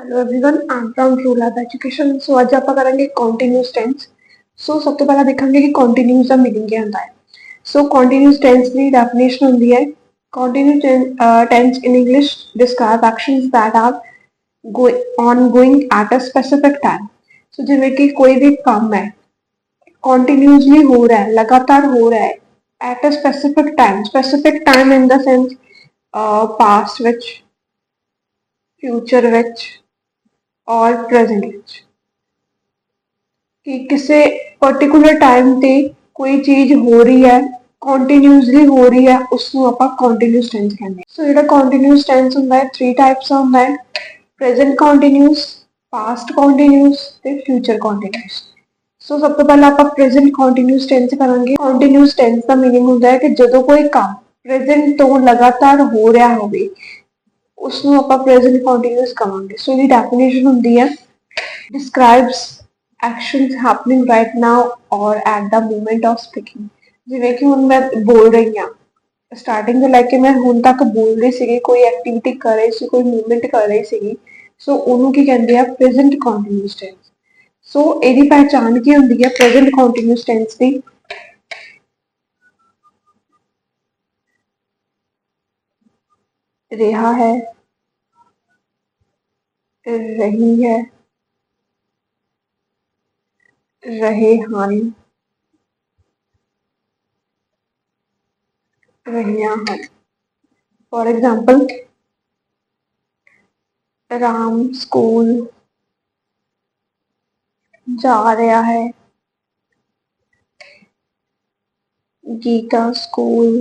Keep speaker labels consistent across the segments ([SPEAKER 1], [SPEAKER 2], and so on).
[SPEAKER 1] Hello everyone, I am from true lab education. So आज आप करेंगे कॉन्टिन्यूस टेंस। सो सब तो पहला देखेंगे कि कॉन्टिन्यूस का मीनिंग क्या होता है। सो कॉन्टिन्यूस टेंस की डेफिनेशन होती है continuous tense in English describe actions that are ongoing at a specific time। So जिਵੇਂ कि कोई भी काम है कॉन्टिन्यूसली हो रहा है, लगातार हो रहा है eight a specific time in the sense past which, future which और प्रेजेंट विच। कि किसी पर्टिकुलर टाइम ਤੇ ਕੋਈ ਚੀਜ਼ ਹੋ ਰਹੀ ਹੈ, ਕੰਟੀਨਿਊਸਲੀ ਹੋ ਰਹੀ ਹੈ, ਉਸ ਨੂੰ ਆਪਾਂ ਕੰਟੀਨਿਊਸ ਟੈਂਸ ਕਹਿੰਦੇ ਹਾਂ। ਸੋ ਜਿਹੜਾ ਕੰਟੀਨਿਊਸ ਟੈਂਸ ਹੁੰਦਾ ਹੈ 3 ਟਾਈਪਸ ਦਾ ਹੁੰਦਾ ਹੈ, ਪ੍ਰੈਜ਼ੈਂਟ ਕੰਟੀਨਿਊਸ, ਪਾਸਟ ਕੰਟੀਨਿਊਸ ਤੇ ਫਿਊਚਰ ਕੰਟੀਨਿਊਸ। ਸੋ ਸਭ ਤੋਂ ਪਹਿਲਾਂ ਆਪਾਂ ਪ੍ਰੈਜ਼ੈਂਟ ਕੰਟੀਨਿਊਸ ਟੈਂਸ ਕਰਾਂਗੇ। ਕੰਟੀਨਿਊਸ ਟੈਂਸ ਦਾ ਮੀਨਿੰਗ ਹੁੰਦਾ ਹੈ ਕਿ ਜਦੋਂ ਕੋਈ ਕੰਮ ਪ੍ਰੈਜ਼ੈਂਟ ਤੋਂ ਲਗਾਤਾਰ ਹੋ ਰਿਹਾ ਹੋਵੇ ਉਸ ਨੂੰ ਆਪਾਂ ਪ੍ਰੈਜ਼ੈਂਟ ਕੰਟੀਨਿਊਸ ਕਹਾਂਗੇ। ਸੋ ਇਹਦੀ ਡੈਫੀਨੇਸ਼ਨ ਹੁੰਦੀ ਹੈ describes actions happening right now or at the moment of speaking। ਜਿਵੇਂ ਕਿ ਹੁਣ ਮੈਂ ਬੋਲ ਰਹੀ ਹਾਂ, ਸਟਾਰਟਿੰਗ ਤੋਂ ਲੈ ਕੇ ਮੈਂ ਹੁਣ ਤੱਕ ਬੋਲ ਰਹੀ ਸੀਗੀ, ਕੋਈ ਐਕਟੀਵਿਟੀ ਕਰ ਰਹੀ ਸੀ, ਕੋਈ ਮੂਵਮੈਂਟ ਕਰ ਰਹੀ ਸੀਗੀ। ਸੋ ਉਹਨੂੰ ਕੀ ਕਹਿੰਦੇ ਆ, ਪ੍ਰੈਜ਼ੈਂਟ ਕੰਟੀਨਿਊਸ ਟੈਂਸ। ਸੋ ਇਹਦੀ ਪਹਿਚਾਣ ਕੀ ਹੁੰਦੀ ਹੈ ਪ੍ਰੈਜ਼ੈਂਟ ਕੰਟੀਨਿਊਸ ਟੈਂਸ ਦੀ? ਰਿਹਾ ਹੈ, ਰਹੀ ਹੈ, ਰਹੇ ਹਨ, ਰਹੀਆਂ ਹਨ। ਫॉर एग्जाम्पल, राम स्कूल जा रहा है, गीता स्कूल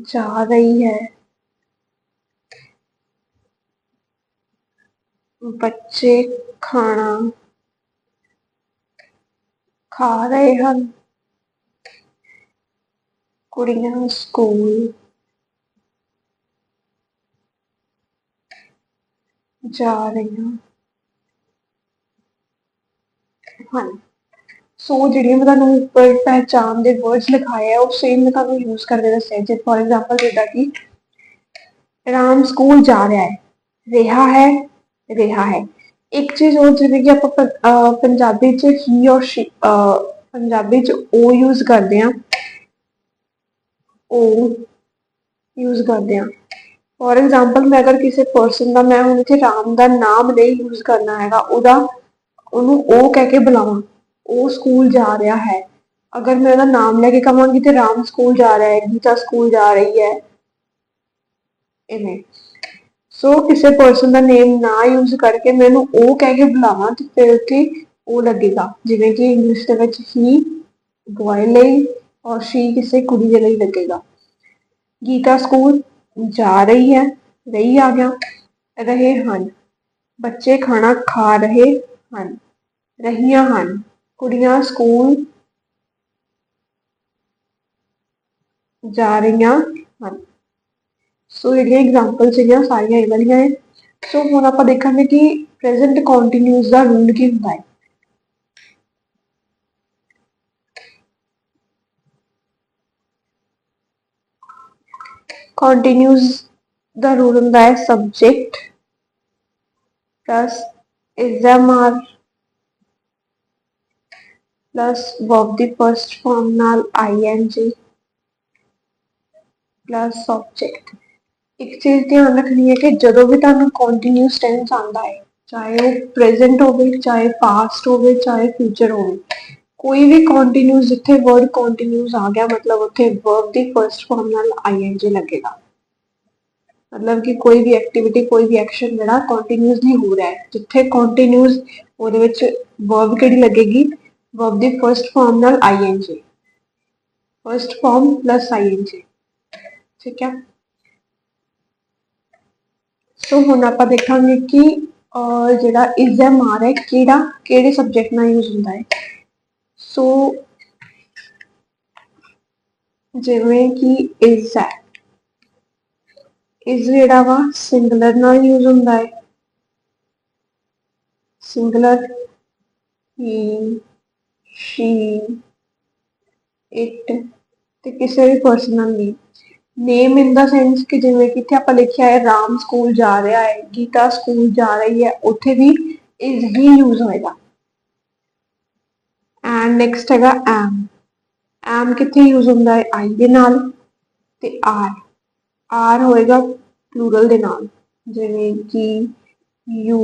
[SPEAKER 1] जा रही है, बच्चे खाना खा रहे हैं, कुड़ियां स्कूल जा रही हैं। सो ਜਿਹੜੀਆਂ ਮੈਂ ਤੁਹਾਨੂੰ ਉੱਪਰ ਪਹਿਚਾਨ ਦੇ ਵਰਡਸ ਲਿਖਾਏ ਆ ਉਹ ਸੇਮ ਮੈਂ ਤੁਹਾਨੂੰ ਯੂਜ਼ ਕਰਕੇ ਦੱਸਿਆ। ਜੇ ਫॉर एग्जांपल ਜਿੱਦਾਂ ਕਿ ਰਾਮ ਸਕੂਲ ਜਾ ਰਿਹਾ ਹੈ। ਇੱਕ ਚੀਜ਼ ਹੋਰ, ਜਿਵੇਂ ਕਿ ਆਪਾਂ ਪੰਜਾਬੀ 'ਚ ਹੀ ਔਰ ਪੰਜਾਬੀ 'ਚ ਉਹ ਯੂਜ਼ ਕਰਦੇ ਹਾਂ, ਉਹ ਯੂਜ਼ ਕਰਦੇ ਹਾਂ। ਫॉर एग्जांपल मैं अगर किसी पर्सन का, मैं हूँ इतने राम का नाम नहीं यूज करना है, ਉਹਨੂੰ ਉਹ ਕਹਿ ਕੇ ਬੁਲਾਵਾਂ, ਉਹ ਸਕੂਲ ਜਾ ਰਿਹਾ ਹੈ। ਅਗਰ ਮੈਂ ਉਹਦਾ ਨਾਮ ਲੈ ਕੇ ਕਹਾਂਗੀ ਤੇ ਰਾਮ ਸਕੂਲ ਜਾ ਰਿਹਾ ਹੈ, ਗੀਤਾ ਸਕੂਲ ਜਾ ਰਹੀ ਹੈ, ਇਵੇਂ। ਸੋ ਕਿਸੇ ਪਰਸਨ ਦਾ ਨੇਮ ਨਾ ਯੂਜ਼ ਕਰਕੇ ਮੈਨੂੰ ਉਹ ਕਹਿ ਕੇ ਬੁਲਾਵਾਂ ਤੇ ਫਿਰ ਉੱਥੇ ਉਹ ਲੱਗੇਗਾ। ਜਿਵੇਂ ਕਿ ਇੰਗਲਿਸ਼ ਦੇ ਵਿੱਚ ਹੀ ਬॉय ਲਈ ਔਰ ਸ਼ੀ ਕਿਸੇ ਕੁੜੀ ਦੇ ਲਈ ਲੱਗੇਗਾ। ਗੀਤਾ ਸਕੂਲ ਜਾ ਰਹੀ ਹੈ, ਰਹੀ ਆ ਗਿਆ, ਰਹੇ ਹਨ। ਬੱਚੇ ਖਾਣਾ ਖਾ ਰਹੇ ਹਨ, ਰਹੀਆਂ ਹਨ। ਕੁੜੀਆਂ ਸਕੂਲ ਜਾ ਰਹੀਆਂ ਹਨ। ਸੋ ਜਿਹੜੀਆਂ ਐਗਜ਼ਾਮਪਲ ਸੀਗੀਆਂ ਸਾਰੀਆਂ ਇਹ ਵਾਲੀਆਂ ਹੈ। ਸੋ ਹੁਣ ਆਪਾਂ ਦੇਖਾਂਗੇ ਕਿ ਪ੍ਰੈਜ਼ੈਂਟ ਕੰਟੀਨਿਊਸ ਦਾ ਰੂਲ ਕੀ ਹੁੰਦਾ ਹੈ। ਕੰਟੀਨਿਊਸ ਦਾ ਰੂਲ ਹੁੰਦਾ ਹੈ ਸਬਜੈਕਟ ਪਲੱਸ ਇਜ਼ਐਮਆਰ प्लस वर्ब ਦੀ फर्स्ट फॉर्म ਨਾਲ आईएनजी प्लस ऑब्जेक्ट। एक चीज ध्यान रखनी है कि ਜਦੋਂ ਵੀ ਤੁਹਾਨੂੰ ਕੰਟੀਨਿਊਸ ਟੈਂਸ ਆਉਂਦਾ ਹੈ, ਚਾਹੇ ਉਹ ਪ੍ਰੈਜ਼ੈਂਟ ਹੋਵੇ, ਚਾਹੇ ਪਾਸਟ ਹੋਵੇ, ਚਾਹੇ ਫਿਊਚਰ ਹੋਵੇ, ਕੋਈ ਵੀ ਕੰਟੀਨਿਊਸ, ਜਿੱਥੇ ਵਰਡ ਕੰਟੀਨਿਊਸ ਆ ਗਿਆ ਮਤਲਬ ਉੱਥੇ ਵਰਬ ਦੀ ਫਰਸਟ ਫਾਰਮ ਨਾਲ ਆਈਐਨਜੀ ਲੱਗੇਗਾ। मतलब कि कोई भी एक्टिविटी, कोई भी एक्शन ਜਿਹੜਾ ਕੰਟੀਨਿਊਸਲੀ ਹੋ ਰਿਹਾ ਹੈ, ਜਿੱਥੇ ਕੰਟੀਨਿਊਸ ਉਹਦੇ ਵਿੱਚ ਵਰਬ ਕਿਹੜੀ ਲੱਗੇਗੀ, ਵਰਬ ਦੀ ਫਰਸਟ ਫਾਰਮ ਨਾਲ ਆਈਐਨਜੀ, ਫਰਸਟ ਫਾਰਮ ਪਲਸ ਆਈਐਨਜੀ। ਠੀਕ ਹੈ। ਸੋ ਹੁਣ ਆਪਾਂ ਦੇਖਾਂਗੇ ਕਿ ਜਿਹੜਾ ਇਜ਼ਐਮਆਰ ਹੈ ਕਿਹੜੇ ਸਬਜੈਕਟ ਨਾਲ ਯੂਜ਼ ਹੁੰਦਾ ਹੈ। ਸੋ ਜਿਵੇਂ ਕਿ ਇਜ਼ ਹੈ, इज ਜਿਹੜਾ ਵਾ ਸਿੰਗੂਲਰ ਨਾਲ ਯੂਜ਼ ਹੁੰਦਾ ਹੈ, ਸਿੰਗੂਲਰ ਹੀ, ਸ਼ੀ, ਇਟ ਤੇ ਕਿਸੇ ਵੀ ਪਰਸਨ ਨਾਲ ਨਹੀਂ। नेम इन द सेंस कि जिवें कि इत्थे आपां लिखिया है राम स्कूल जा रहा है, गीता स्कूल जा रही है, उत्थे भी इज ही यूज होएगा। एंड नेक्स्ट हैगा एम कित्थे यूज होंदा है आई दे नाल ते आर होएगा प्लूरल दे नाल, जिवें कि यू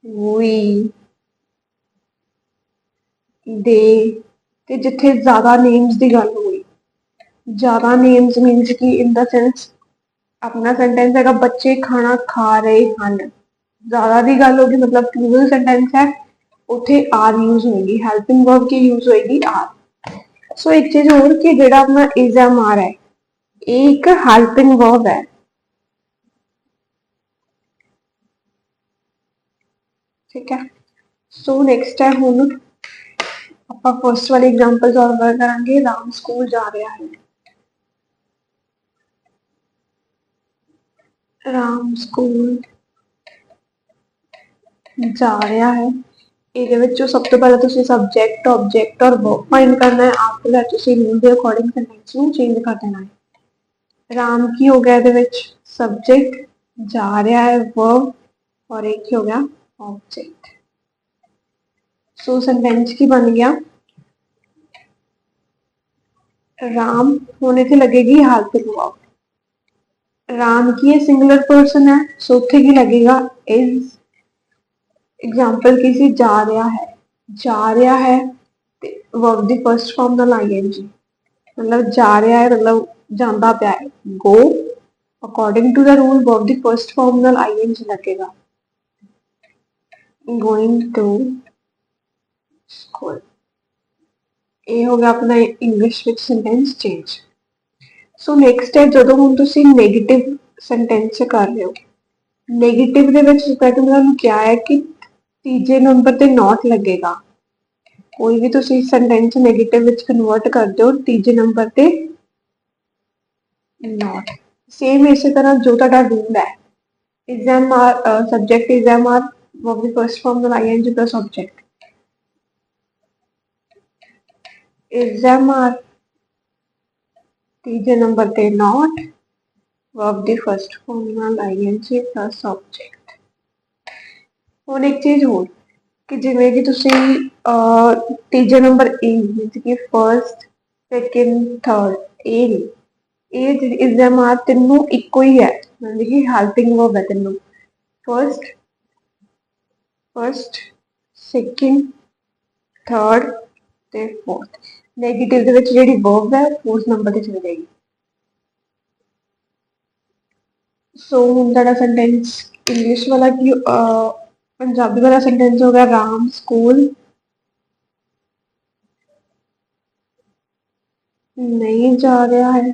[SPEAKER 1] वी दे, ते जिथे ज्यादा नेम्स की गल होई, ज्यादा नेम्स मीनस कि इन द सेंस अपना सेंटेंस है बच्चे खाना खा रहे हैं, ज्यादा की गल होगी मतलब प्लूरल सेंटेंस है, उथे आर यूज होगी, हेल्पिंग वर्ब की यूज होगी आर। सो एक चीज और कि जेड़ा अपना इज एम आर है ये एक हेल्पिंग वर्ब है, ठीक है। सो नेक्स्ट है हुण आपां फर्स्ट वाली एग्जांपल सॉल्व करांगे, राम स्कूल जा रहा है, राम स्कूल जा रहा है। ਇਹਦੇ ਵਿੱਚੋਂ ਸਭ ਤੋਂ ਪਹਿਲਾਂ ਤੁਸੀਂ ਸਬਜੈਕਟ ਆਬਜੈਕਟ ਔਰ ਵਰਬ ਫਾਈਂਡ ਕਰਨਾ ਹੈ, ਆਫਟਰ दैट ਤੁਸੀਂ ਰੂਲ ਦੇ ਅਕੋਰਡਿੰਗ ਸੈਂਟੈਂਸ ਨੂੰ ਚੇਂਜ ਕਰ ਦੇਣਾ ਹੈ। ਰਾਮ ਕੀ ਹੋ ਗਿਆ ਇਹਦੇ ਵਿੱਚ ਸਬਜੈਕਟ, ਜਾ ਰਿਹਾ ਹੈ ਵਰਬ और एक ही हो गया ऑब्जेक्ट। सो सेंटेंस की बन गया राम होने से लगेगी हेल्पिंग वर्ब, राम की सिंगुलर पर्सन है सो उत्थे की लगेगा इज। एग्जाम्पल की सी जा रहा है वर्ब दी फर्स्ट फॉर्म नाल आईएनजी, मतलब जा रहा है मतलब जांदा पिया है, go according to the rule verb the first form नाल आईएनजी लगेगा, गोइंग टू स्कूल। ये हो गया अपना इंग्लिश विच सेंटेंस चेंज। सो नेक्स्ट है जो हम तुसी नेगेटिव सेंटेंस कर रहे हो, नेगेटिव दे विच तुहानू क्या है कि तीजे नंबर ते नॉट लगेगा, कोई भी तुसी सेंटेंस नेगेटिव विच कन्वर्ट करते हो तीजे नंबर ते नॉट। सेम इसी तरह जो तुहाडा रूल है is am are subject is am are verb the first form नाल ING plus object, is am are तीजे नंबर ते not verb the first form नाल आईएनजी प्लस ऑब्जेक्ट। हुण एक चीज होर कि जिवें कि तुसी तीजे नंबर ए मीनस कि फर्स्ट सैकेंड थर्ड ए इज एम आर तीनों इको ही है, मतलब कि हेल्पिंग वर्ब है तीनों, फर्स्ट सैकेंड थर्ड ते फोर्थ। नेगेटिव दे विच जिहड़ी वर्ब है फोर्थ नंबर ते चली जाएगी। सो हुण तुहाडा सेंटेंस इंग्लिश वाला की पंजाबी वाला सेंटेंस हो गया राम स्कूल नहीं जा रहा है,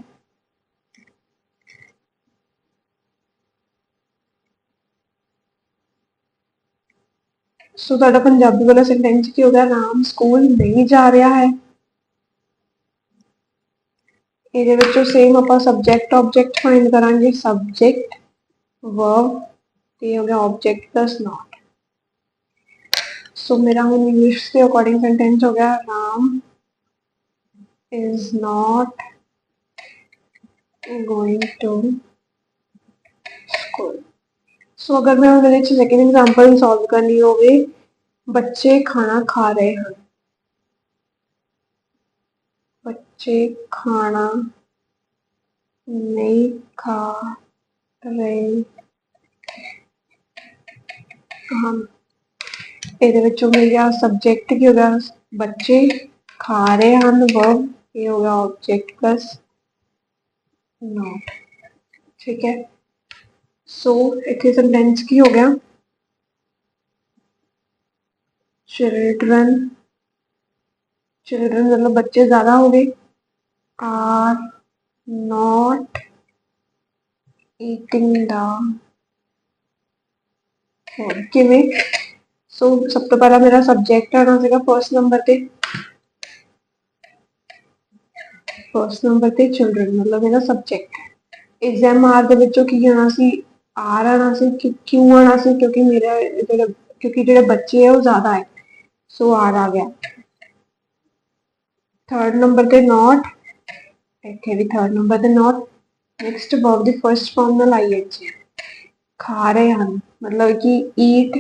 [SPEAKER 1] सो तुहाडा पंजाबी वाला सेंटेंस की हो गया राम स्कूल नहीं जा रहा है। ਇਹਦੇ ਵਿੱਚੋਂ सेम ਆਪਾਂ सब्जेक्ट ऑब्जेक्ट फाइंड करांगे, सब्जेक्ट वर्ब ते हो गया ऑब्जेक्ट प्लस नॉट। सो मेरा हुण इंग्लिश के अकॉर्डिंग सेंटेंस हो गया Ram is not going to school. So अगर मैं उहदे विच सेकंड एग्जांपल सॉल्व करनी होवे, बच्चे खाना खा रहे हैं, बच्चे खाना नहीं खा रहे हम, ਇਹਦੇ ਵਿੱਚੋਂ ਮਿਲ ਗਿਆ ਸਬਜੈਕਟ ਕੀ ਹੋ ਗਿਆ ਬੱਚੇ, ਖਾ ਰਹੇ ਹਨ वर्ब, ये हो गया ऑब्जेक्ट प्लस नॉट, ठीक है। सो इतने सेंटेंस की हो गया चिल्ड्रन, चिल्ड्रन मतलब बच्चे ज्यादा हो गए, are not eating the food. किवें? सो सब तो पहला मेरा सब्जेक्ट आना सीगा फर्स्ट नंबर ते, फर्स्ट नंबर ते चिल्ड्रन मतलब मेरा सब्जेक्ट है। इज एम आर दे विचों की आना सी आर आना सी, क्यों आना सी क्योंकि मेरा क्योंकि जेडे बच्चे है वो ज्यादा है, सो आर आ गया। थर्ड नंबर ते नॉट, इत्थे भी थर्ड नंबर ते not, next verb the first farm ਨਾਲ ਆਈਐਨਜੀ ਹੈ, ਖਾ ਰਹੇ ਹਨ, ਮਤਲਬ ਕਿ ਈਟ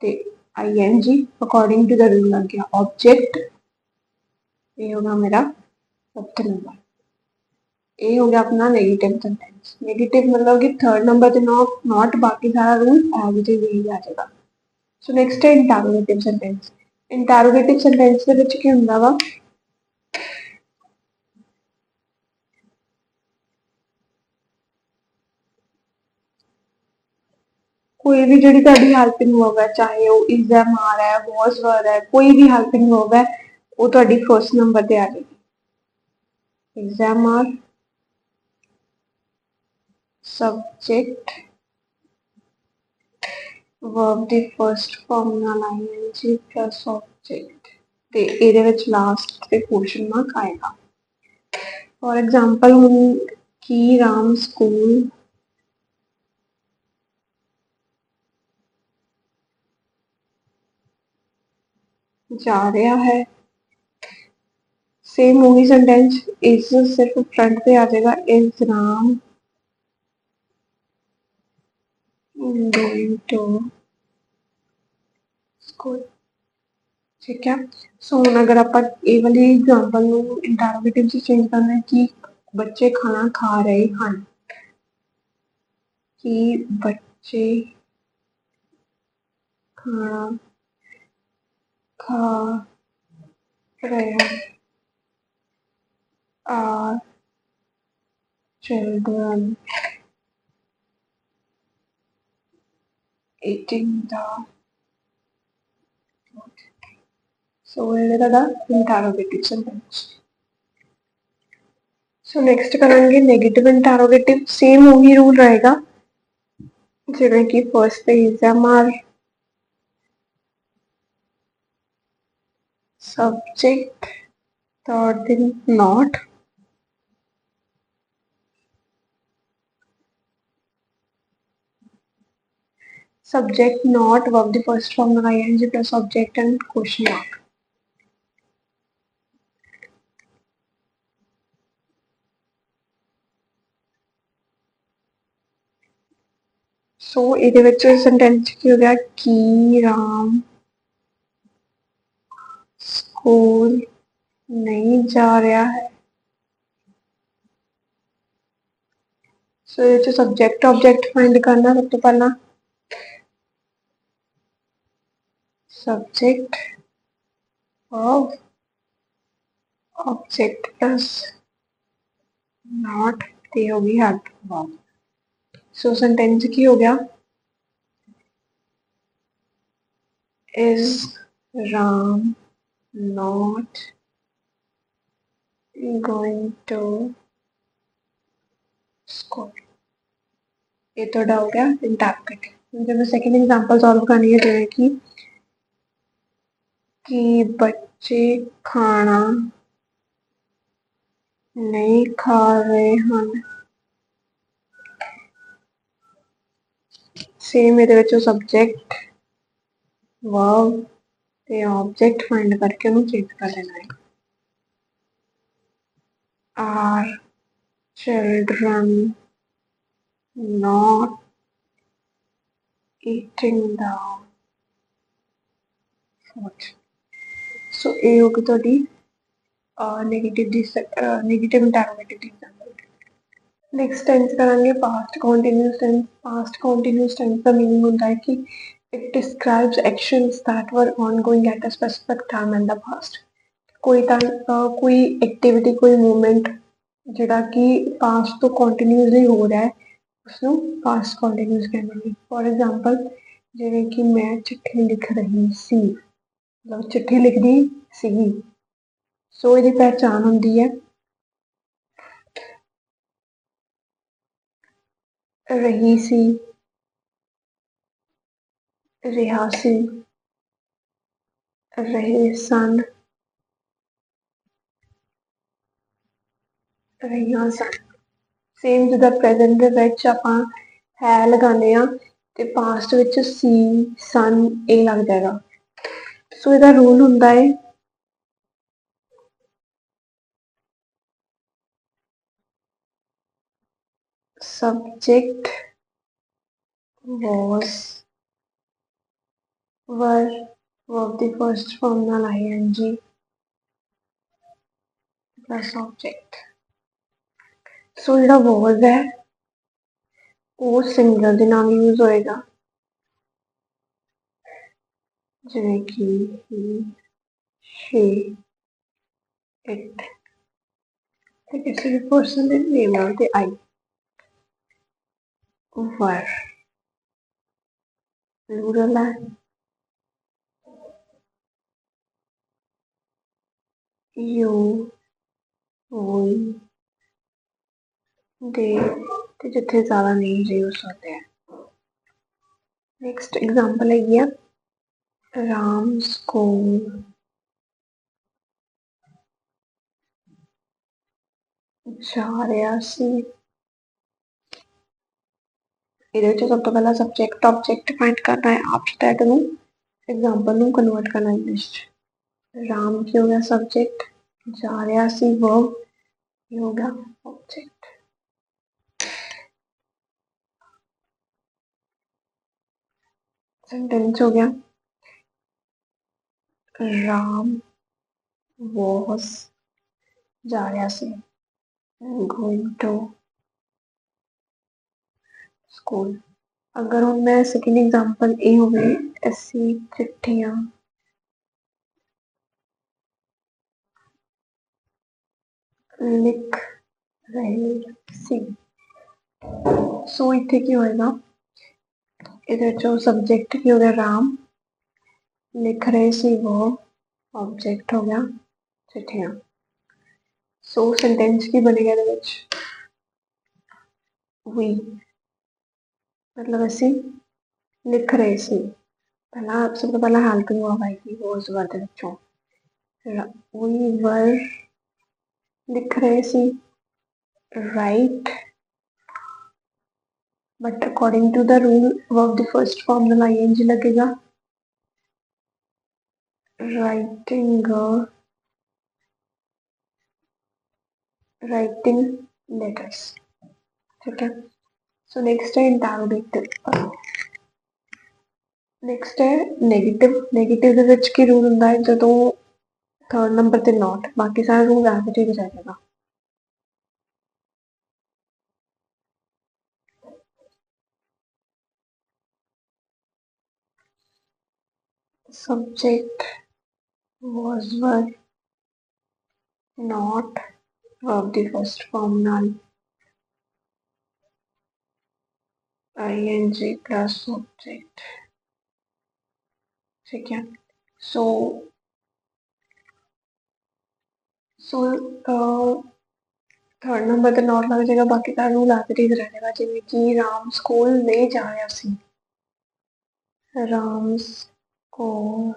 [SPEAKER 1] ਤੇ ਆਈਐਨਜੀ ਅਕੋਰਡਿੰਗ ਟੂ ਦ ਰੂਲ ਲੱਗ ਗਿਆ ऑब्जेक्ट। ये होगा मेरा चौथे नंबर। ये हो गया अपना नेगेटिव सेंटेंस। नेगेटिव मतलब कि थर्ड नंबर ਤੇ नॉट बाकी सारा रूल एज इट इज यही आ जाएगा। सो नेक्स्ट है इंटरोगेटिव सेंटेंस। इंटरोगेटिव सेंटेंस ਦੇ ਵਿੱਚ ਕੀ ਹੁੰਦਾ ਵਾ, कोई भी जी ਤੁਹਾਡੀ ਹੈਲਪਿੰਗ वर्ब है, चाहे वो इज है, मार है, वॉज वर है, कोई भी हेल्पिंग वर्ब है वो ਤੁਹਾਡੀ फर्स्ट नंबर ਤੇ आ जाएगी। इज है, मार, सब्जेक्ट, वर्ब ਦੀ फर्स्ट फॉर्म ਨਾਲ आईएनजी प्लस ऑब्जेक्ट ਤੇ ਇਹਦੇ ਵਿੱਚ ਲਾਸਟ ਤੇ क्वेश्चन मार्क आएगा। फॉर एग्जांपल ਹੁਣ की राम स्कूल जा रहा है, सेम वही सेंटेंस इज सिर्फ फ्रंट पे आ जाएगा, is Ram going to school. ठीक है। सो ਹੁਣ अगर आप ये वाली एग्जांपल ਨੂੰ इंटरोगेटिव से चेंज करना है कि बच्चे खाना खा रहे हैं, कि बच्चे खाना खा रहे हैं, are children eating the food। So ये था इंटरोगेटिव सेंटेंस। सो नेक्स्ट करेंगे नेगेटिव इंटरोगेटिव। सेम वही रूल रहेगा जिवें कि फर्स्ट पे इज है, मार, सब्जेक्ट, थर्ड दिन not, subject not, verb the first form में ING plus object and question mark. So ਇਹਦੇ ਵਿੱਚ सेंटेंस ਕੀ ਹੋ ਗਿਆ, कि राम स्कूल नहीं जा रहा है। सो ये सब्जेक्ट ऑब्जेक्ट फाइंड करना, सब तो पहला subject of object plus not ते होगी हेल्प वर्ब। सो सेंटेंस की हो गया, is Ram not going to school. ये तो हो गया इंटरोगेटिव। जब मैं सेकंड एग्जांपल सॉल्व करनी है जिवें कि बच्चे खाना नहीं खा रहे हैं, सेम ये सब्जेक्ट वर्ब ते ऑब्जेक्ट फाइंड करके उन्हें चेंज कर देना है। Are children not eating the food. So ये होगी थोड़ी नेगेटिव इंटरोगेटिव दी एग्जांपल। नेक्स्ट टेंस करेंगे past continuous tense. Past continuous tense का मीनिंग होता है कि it describes actions that were ongoing at a specific time in the past. कोई एक्टिविटी, कोई मूवमेंट जिहड़ा कि पास्ट तो कंटिन्यूअसली हो रहा है उसनूं पास्ट कंटिन्यूअस कहते हैं। फॉर एग्जांपल जिवें कि मैं चिट्ठी लिख रही सी, मतलब चिट्ठी लिखदी सी। सो इसकी पहचान होंदी है रही सी, ਰਿਹਾ ਸੀ, ਰਹੇ ਸਨ, ਰਹੀਆਂ ਸਨ। ਸੇਮ ਜਿੱਦਾਂ ਪ੍ਰੈਜ਼ੈਂਟ ਦੇ ਵਿੱਚ ਆਪਾਂ ਹੈ ਲਗਾਉਂਦੇ ਆ ਤੇ ਪਾਸਟ ਵਿੱਚ ਸੀ, ਸਨ ਇਹ ਲੱਗ ਜਾਏਗਾ। ਸੋ ਇਹਦਾ ਰੂਲ ਹੁੰਦਾ ਹੈ subject was, were, verb the first form ਨਾਲ ing plus object। ਸੋ ਜਿਹੜਾ was ਹੈ ਉਹ ਸਿੰਗਲਰ ਦੇ ਨਾਲ ਯੂਜ਼ ਹੋਏਗਾ, ਜਿਵੇਂ ਕਿ he, she, it, ਤੇ ਕਿਸੇ ਵੀ ਪਰਸਨ ਦੇ ਨੇਮ ਨਾਲ ਤੇ I। were plural ਹੈ, you, we, they, ਤੇ ਜਿੱਥੇ ਜ਼ਿਆਦਾ ਨੇਮਸ ਯੂਜ਼ ਹੁੰਦੇ ਆ। ਨੈਕਸਟ ਐਗਜ਼ਾਮਪਲ ਹੈਗੀ ਆ ਰਾਮ ਸਕੂਲ ਜਾ ਰਿਹਾ ਸੀ। ਇਹਦੇ ਵਿੱਚ ਸਭ ਤੋਂ ਪਹਿਲਾਂ ਸਬਜੈਕਟ ਆਬਜੈਕਟ ਫਾਈਂਡ ਕਰਨਾ ਹੈ, ਆਫਟਰ ਦੈਟ ਉਹਨੂੰ ਐਗਜ਼ਾਮਪਲ ਨੂੰ ਕਨਵਰਟ ਕਰਨਾ ਇੰਗਲਿਸ਼ 'ਚ। ਰਾਮ ਕੀ ਹੋ ਗਿਆ ਸਬਜੈਕਟ, ਜਾ ਰਿਹਾ ਸੀ ਵਰਬ, ਇਹ ਹੋ ਗਿਆ ਆਬਜੈਕਟ। सेंटेंस हो गया राम was जा रहा सी going to school। अगर हम मैं सेकेंड एग्जांपल ये हो गई ऐसी चिट्ठियां लिख रही सी। सो इत्थे की होएगा, इधर जो सब्जेक्ट की हो गया राम, लिख रहे सी वो, ऑब्जेक्ट हो गया चिट्ठियां। सो सेंटेंस की बनेगा ਇਹਦੇ ਵਿੱਚ we, मतलब ਅਸੀਂ लिख रहे सी। पहला सब तो पहला हेल्पिंग वर्ब आएगी was वर्ब ਦੇ ਵਿੱਚੋਂ। we were लिख रहे सी right, but according to the rule verb the first form ਨਾਲ ing लगेगा, writing writing letters। ठीक है। सो नेक्स्ट है इंटरोगेटिव। नेक्स्ट है नेगेटिव। नेगेटिव ਦੇ ਵਿੱਚ ਕੀ ਰੂਲ ਹੁੰਦਾ ਹੈ, ਜਦੋਂ थर्ड नंबर ਤੇ नॉट, बाकी सारा रूल एज इट इज रहेगा। Subject was were not verb the first form ਨਾਲ ing plus object। ठीक है। सो थर्ड नंबर ਤੇ नॉट लग जाएगा, बाकी सारा रूल एज इट इज रहेगा। जिਵੇਂ कि राम स्कूल नहीं जा रहा सी, राम स्कूल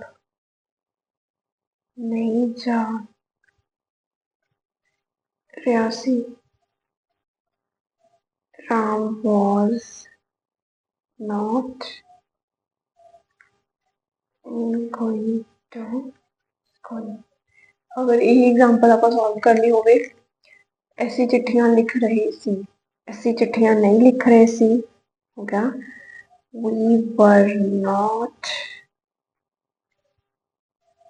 [SPEAKER 1] नहीं जा रहा सी, Ram was not going to school। अगर यही एग्जांपल आप सॉल्व करनी होवे, ऐसी चिट्ठियां लिख रहे सी, ऐसी चिट्ठियां नहीं लिख रहे सी हो गया we were not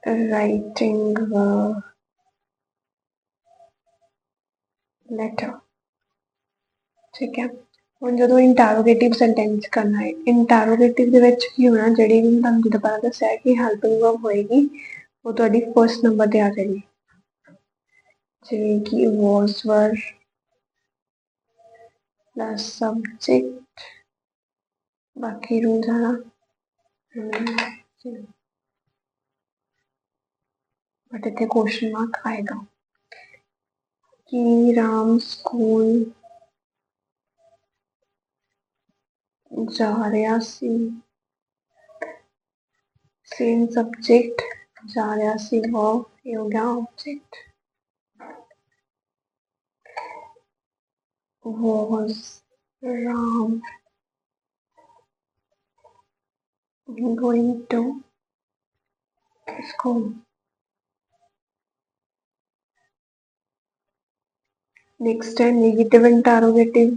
[SPEAKER 1] writing a letter। ठीक है। ਹੁਣ ਜਦੋਂ ਇੰਟਰੋਗੇਟਿਵ ਸੈਂਟੈਂਸ ਕਰਨਾ ਹੈ, ਇੰਟਰੋਗੇਟਿਵ ਦੇ ਵਿੱਚ ਕੀ ਹੋਣਾ, ਜਿਹੜੀ ਵੀ ਤੁਹਾਨੂੰ ਜਿੱਦਾਂ ਪਹਿਲਾਂ ਦੱਸਿਆ ਕਿ ਹੈਲਪਿੰਗ ਵਰਬ ਹੋਏਗੀ ਉਹ ਤੁਹਾਡੀ ਫਸਟ ਨੰਬਰ ਤੇ ਆ ਜਾਏਗੀ, ਜਿਵੇਂ ਕਿ was were plus subject, बाकी रूल सारा बट इतने क्वेश्चन मार्क आएगा कि राम स्कूल जा रहा सी, सेम सब्जेक्ट जा रहा सी वो, ये हो गया object. was Ram going to school। Next है नेगेटिव इंटरोगेटिव।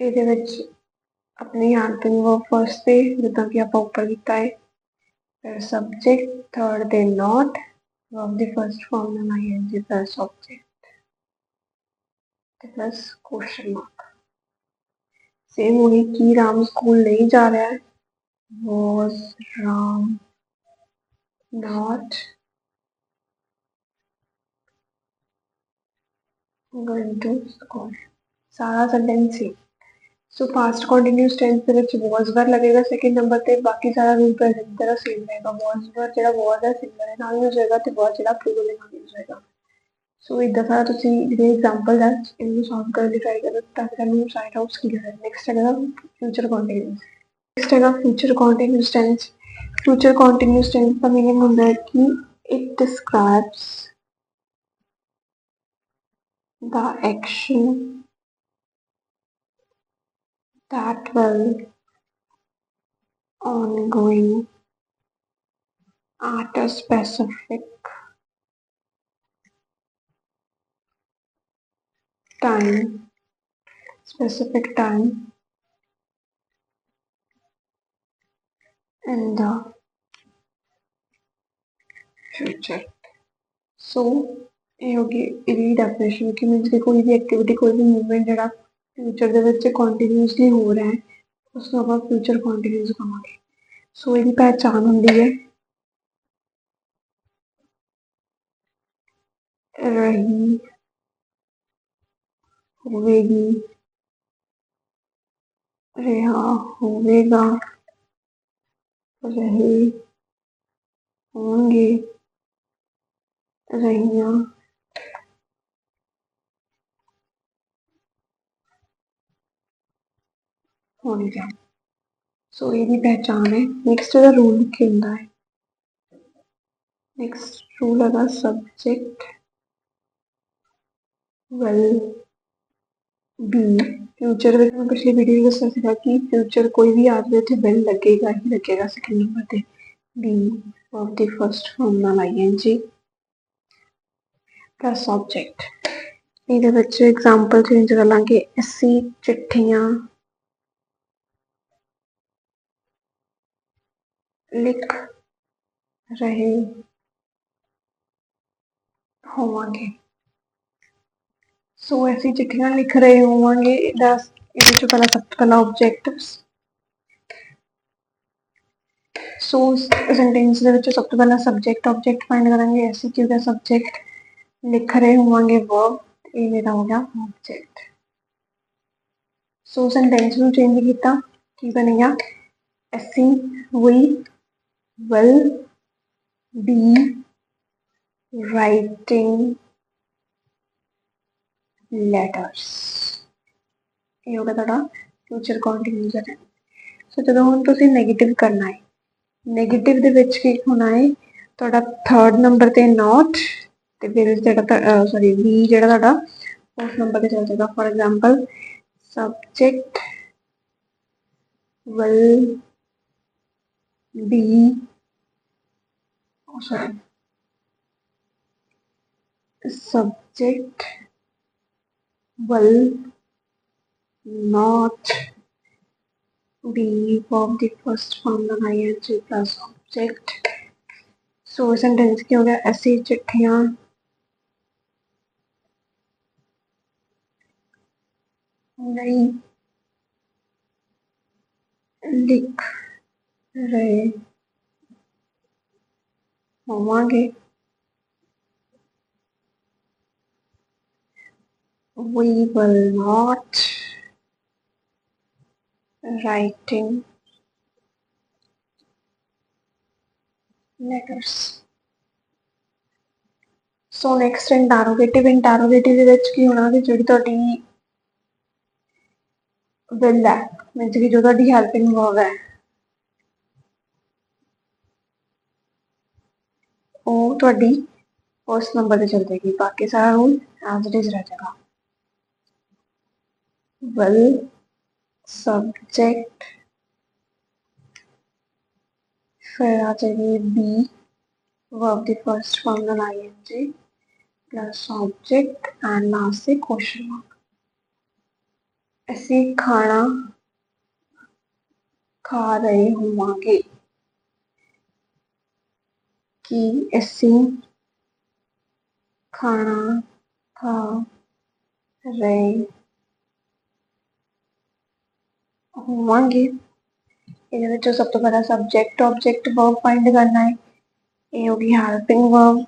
[SPEAKER 1] ਇਹਦੇ ਵਿੱਚ अपनी हेल्पिंग वर्ब फर्स्ट पे जिदा कि आप ऊपर किया है, फिर सब्जेक्ट थर्ड दे not verb the first form में ING plus object plus question mark. Same वही कि राम स्कूल नहीं जा रहा है, was Ram not going to school। सारा सेंटेंस ही। सो पास्ट कंटिन्यूअस टेंस ਦੇ ਵਿੱਚ was verb लगेगा सेकंड नंबर ਤੇ, बाकी सारा रूल प्रेजेंट तेरा सेम रहेगा। was verb ਜਿਹੜਾ was ਹੈ सिंगुलर है ਨਾਲ यूज होएगा ਤੇ was ਜਿਹੜਾ प्लूरल है ਨਾਲ यूज होएगा। सो इदा सारा ਤੁਸੀਂ ਜਿਹੜੇ एग्जांपल है इनको सॉल्व करने ਦੀ ट्राई करो ਤਾਂ ਕਿ ਤੁਹਾਨੂੰ ਸਾਈਡ ਆਊਟਸ ਕਲੀਅਰ ਹੈ। ਨੈਕਸਟ ਹੈਗਾ ਫਿਊਚਰ ਕੰਟੀਨਿਊਸ। ਨੈਕਸਟ ਹੈਗਾ future continuous tense. Future continuous tense ਦਾ ਮੀਨਿੰਗ ਹੁੰਦਾ ਹੈ ਕਿ it describes the action that will ongoing at a specific time in the future। सो ਇਹ ਹੋ ਗਈ ਇਹਦੀ ਡੈਫੀਨੇਸ਼ਨ ਕਿ ਮੀਨਸ ਕਿ ਕੋਈ ਵੀ ਐਕਟੀਵਿਟੀ ਕੋਈ ਵੀ ਮੂਵਮੈਂਟ ਜਿਹੜਾ ਫਿਊਚਰ ਦੇ ਵਿੱਚ ਕੰਟੀਨਿਊਸਲੀ ਹੋ ਰਿਹਾ ਹੈ ਉਸ ਨੂੰ ਆਪਾਂ ਫਿਊਚਰ ਕੰਟੀਨਿਊਸ ਕਹਾਂਗੇ। ਸੋ ਇਹਦੀ ਪਹਿਚਾਣ ਹੁੰਦੀ ਹੈ ਰਹੀ, ਹੋਵੇਗੀ, ਰਿਹਾ, ਹੋਵੇਗਾ, ਰਹੇ, होंगे, रहियां, होंगे। सो ये पहचान है। नेक्स्ट का रूल लिखे होंगे है। नेक्स्ट रूल है सब्जेक्ट विल बी। फ्यूचर में मैं पिछली वीडियो में दसा कि फ्यूचर कोई भी आ जाए तो विल लगेगा ही लगेगा सेकंड नंबर पे। Be of the first form नाल आईएनजी प्लस ऑब्जेक्ट। ਇਹਦੇ ਵਿੱਚ एग्जांपल चेंज कर लांगे। ਅਸੀਂ चिट्ठियां लिख रहे होवांगे। सो ऐसी चिट्ठियां लिख रहे होवांगे पहला सब तो पहला ऑब्जेक्ट। सो सेंटेंस ਦੇ ਵਿੱਚ सब तो पहला सब्जेक्ट ऑब्जेक्ट फाइंड करेंगे। ऐसी क्यों का सब्जेक्ट, लिख रहे होवांगे वर्ब, ये मेरा हो गया ऑब्जेक्ट। सो सेंटेंस ਨੂੰ चेंज किया की बनेगा ऐसी we will be writing letters. ਇਹ ਹੋ ਗਿਆ ਤੁਹਾਡਾ ਫਿਊਚਰ ਕੰਟੀਨਿਊਸ ਹੈ। ਸੋ ਜਦੋਂ ਹੁਣ ਤੁਸੀਂ ਨੈਗੇਟਿਵ ਕਰਨਾ ਹੈ, ਨੈਗੇਟਿਵ ਦੇ ਵਿੱਚ ਕੀ ਹੋਣਾ ਹੈ ਤੁਹਾਡਾ ਥਰਡ ਨੰਬਰ ਤੇ ਨੋਟ ਤੇ ਫਿਰ ਜਿਹੜਾ ਸੌਰੀ ਵੀ ਜਿਹੜਾ ਤੁਹਾਡਾ ਫੋਰਥ ਨੰਬਰ ਤੇ ਚੱਲ ਜਾਏਗਾ। For example subject will be sorry subject will not be of the first form the ing plus object। So sentence क्या हो गया ऐसी चिट्ठियां नहीं लिख रहे होवांगे। We will not writing letters। So next interrogative. Interrogative ਦੇ ਵਿੱਚ ਕੀ ਹੋਣਾ ਕਿ ਜਿਹੜੀ ਤੁਹਾਡੀ ਵਿਲ ਹੈ ਮੀਨਸ ਕਿ ਜੋ ਤੁਹਾਡੀ ਹੈਲਪਿੰਗ ਵਰਬ ਹੈ ਉਹ ਤੁਹਾਡੀ फर्स्ट नंबर पे चल जाएगी, बाकी सारा रूल एज इट इज रह जाएगा। विल सब्जेक्ट फिर आ जाएगी be verb the first form नाल ING plus object and last से क्वेश्चन मार्क। ਅਸੀਂ ਖਾਣਾ ਖਾ ਰਹੇ ਹੋਵਾਂਗੇ। ਕਿ ਅਸੀਂ ਖਾਣਾ ਖਾ ਰਹੇ ਹੋਵਾਂਗੇ। ਇਹਦੇ ਵਿੱਚੋਂ ਸਭ ਤੋਂ ਪਹਿਲਾਂ ਸਬਜੈਕਟ ऑब्जेक्ट वर्ब फाइंड करना है। ये होगी हेल्पिंग वर्ब,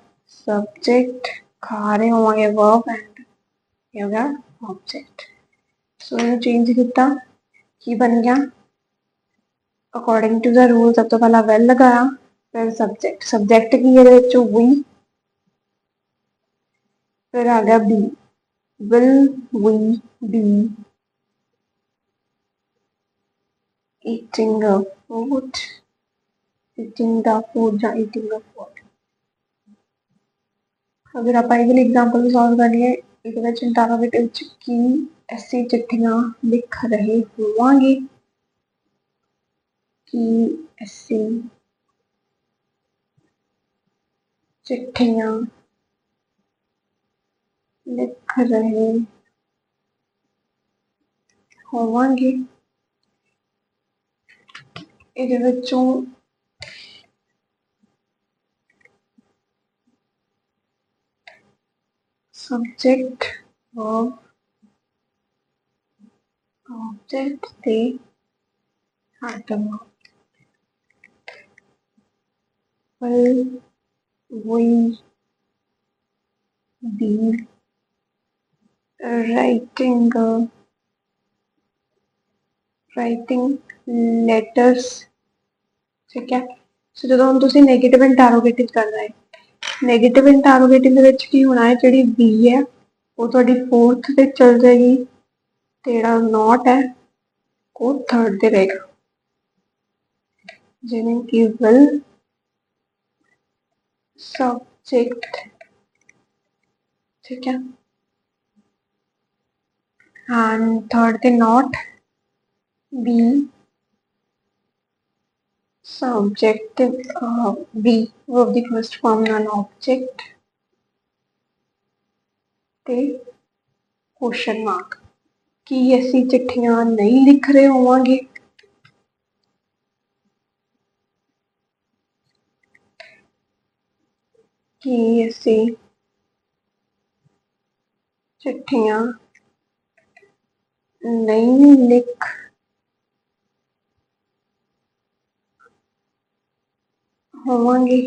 [SPEAKER 1] सब्जेक्ट, खा रहे होवांगे वर्ब एंड ये हो गया ऑब्जेक्ट। सो इन्हें चेंज किया की बन गया अकॉर्डिंग टू द रूल सब तो पहला वेल लगाया फिर सब्जेक्ट सब्जेक्ट की ये वी फिर आ गया be will we be eating food eating the food या ईटिंग द फूड। अगर आप ये वाली एग्जाम्पल सॉल्व करिए ये इंटरोगेटिव की ऐसी चिट्ठियां लिख रहे होवांगे कि ऐसी चिट्ठियां लिख रहे होवांगे। ਇਹਦੇ ਵਿੱਚੋਂ सब्जेक्ट वर्ब ऑब्जेक्ट ते item will we be writing letters। ठीक है। सो जो हम तुसी नेगेटिव इंटरोगेटिव करना है नेगेटिव इंटरोगेटिव ਦੇ ਵਿੱਚ ਕੀ ਹੋਣਾ ਹੈ ਜਿਹੜੀ बी है वो ਤੁਹਾਡੀ फोर्थ ਤੇ चल जाएगी ਤੇ ਜਿਹੜਾ नॉट है वो थर्ड ਤੇ रहेगा। जिन्हें कि will सब्जेक्ट ठीक है एंड थर्ड ते not be subject be verb the first form नाल ऑब्जेक्ट ते क्वेश्चन मार्क कि असी चिट्ठियां नहीं लिख रहे होवांगे। कि असी चिट्ठियां नहीं लिख होवांगे।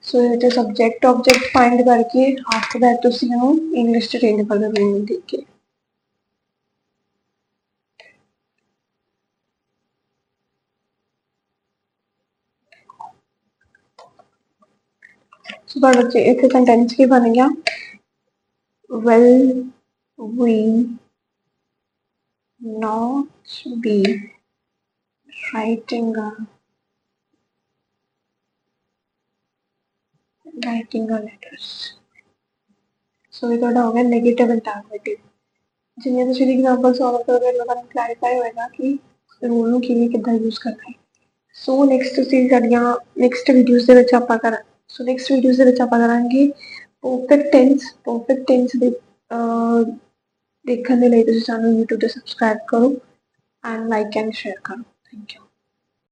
[SPEAKER 1] सो ये सब्जेक्ट ऑब्जेक्ट फाइंड करके आफ्टर दैट तुसी इंग्लिश च चेंज कर देना मीनिंग देख के। सो बच्चे इतने सेंटेंस की बन गया will we not be writing letters। सो ये थोड़ा हो गया नेगेटिव इंटरोगेटिव। जिन्हें तुम एग्जाम्पल सॉल्व करोगे तो क्लैरिफाई होएगा कि रूल किवें किद्दां यूज करना है। सो नैक्सट तुसीं साडियां नैक्सट वीडियोज़ दे विच आपां कर सो नैक्सट वीडियोज़ दे विच आपां करांगे परफेक्ट टेंस दे देखने के लिए तुसीं सानूं यूट्यूब ते सबसक्राइब करो एंड लाइक एंड शेयर करो। Thank you.